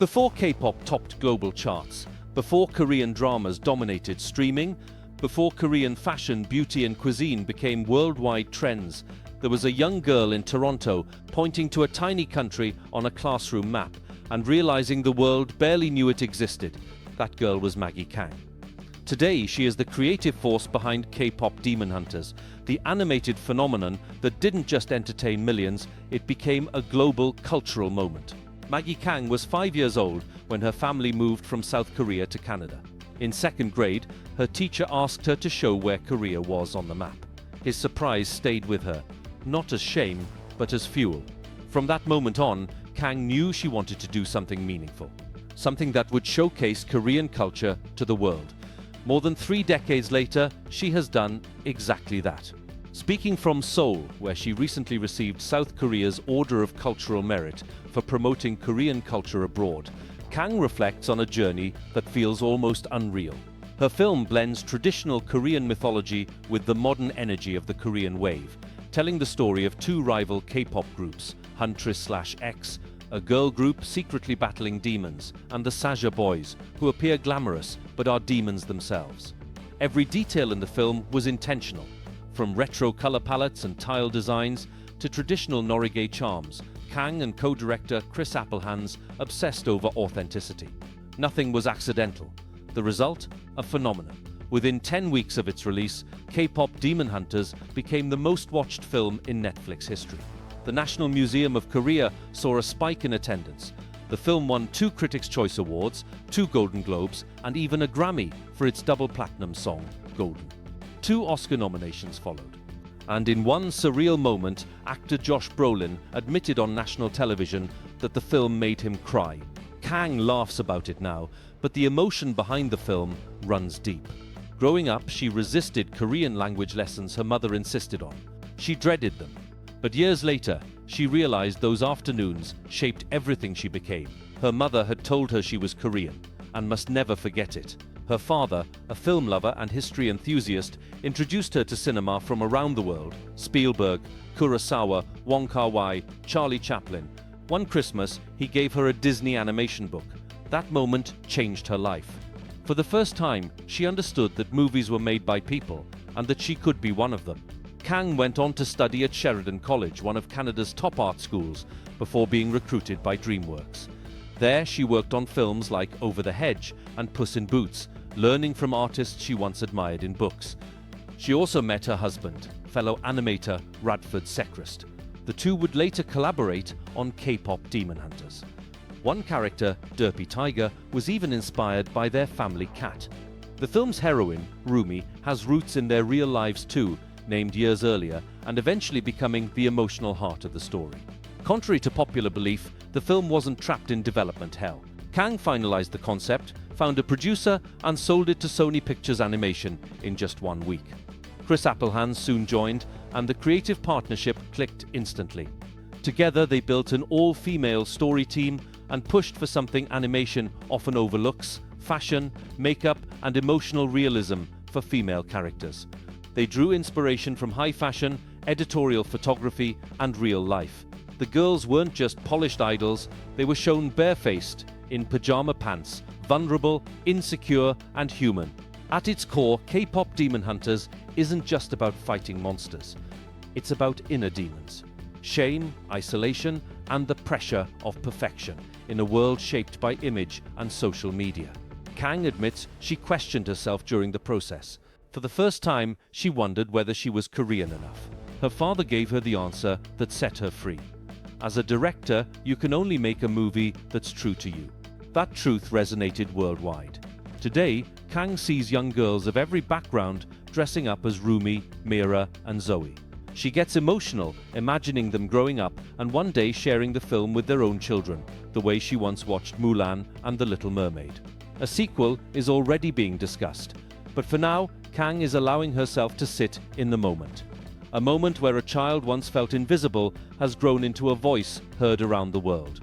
Before K-pop topped global charts, before Korean dramas dominated streaming, before Korean fashion, beauty and cuisine became worldwide trends, there was a young girl in Toronto pointing to a tiny country on a classroom map and realizing the world barely knew it existed. That girl was Maggie Kang. Today, she is the creative force behind K-pop Demon Hunters, the animated phenomenon that didn't just entertain millions, it became a global cultural moment. Maggie Kang was 5 years old when her family moved from South Korea to Canada. In second grade, her teacher asked her to show where Korea was on the map. His surprise stayed with her, not as shame, but as fuel. From that moment on, Kang knew she wanted to do something meaningful, something that would showcase Korean culture to the world. More than 3 decades later, she has done exactly that. Speaking from Seoul, where she recently received South Korea's Order of Cultural Merit for promoting Korean culture abroad, Kang reflects on a journey that feels almost unreal. Her film blends traditional Korean mythology with the modern energy of the Korean wave, telling the story of 2 rival K-pop groups, Huntress/X, a girl group secretly battling demons, and the Saja Boys, who appear glamorous but are demons themselves. Every detail in the film was intentional, from retro color palettes and tile designs to traditional Norige charms. Kang and co-director Chris Applehans obsessed over authenticity. Nothing was accidental. The result? A phenomenon. Within 10 weeks of its release, K-pop Demon Hunters became the most watched film in Netflix history. The National Museum of Korea saw a spike in attendance. The film won 2 Critics' Choice Awards, 2 Golden Globes, and even a Grammy for its double platinum song, Golden. 2 Oscar nominations followed. And in one surreal moment, actor Josh Brolin admitted on national television that the film made him cry. Kang laughs about it now, but the emotion behind the film runs deep. Growing up, she resisted Korean language lessons her mother insisted on. She dreaded them. But years later, she realized those afternoons shaped everything she became. Her mother had told her she was Korean and must never forget it. Her father, a film lover and history enthusiast, introduced her to cinema from around the world: Spielberg, Kurosawa, Wong Kar-wai, Charlie Chaplin. One Christmas, he gave her a Disney animation book. That moment changed her life. For the first time, she understood that movies were made by people and that she could be one of them. Kang went on to study at Sheridan College, one of Canada's top art schools, before being recruited by DreamWorks. There, she worked on films like Over the Hedge and Puss in Boots, learning from artists she once admired in books. She also met her husband, fellow animator Radford Sechrist. The two would later collaborate on K-pop Demon Hunters. One character, Derpy Tiger, was even inspired by their family cat. The film's heroine, Rumi, has roots in their real lives too, named years earlier, and eventually becoming the emotional heart of the story. Contrary to popular belief, the film wasn't trapped in development hell. Kang finalized the concept, found a producer, and sold it to Sony Pictures Animation in just 1 week. Chris Applehans soon joined, and the creative partnership clicked instantly. Together, they built an all-female story team and pushed for something animation often overlooks: fashion, makeup, and emotional realism for female characters. They drew inspiration from high fashion, editorial photography, and real life. The girls weren't just polished idols, they were shown barefaced, in pajama pants, vulnerable, insecure, and human. At its core, K-pop Demon Hunters isn't just about fighting monsters. It's about inner demons. Shame, isolation, and the pressure of perfection in a world shaped by image and social media. Kang admits she questioned herself during the process. For the first time, she wondered whether she was Korean enough. Her father gave her the answer that set her free. As a director, you can only make a movie that's true to you. That truth resonated worldwide. Today, Kang sees young girls of every background dressing up as Rumi, Mira, and Zoe. She gets emotional, imagining them growing up and one day sharing the film with their own children, the way she once watched Mulan and The Little Mermaid. A sequel is already being discussed, but for now, Kang is allowing herself to sit in the moment. A moment where a child once felt invisible has grown into a voice heard around the world.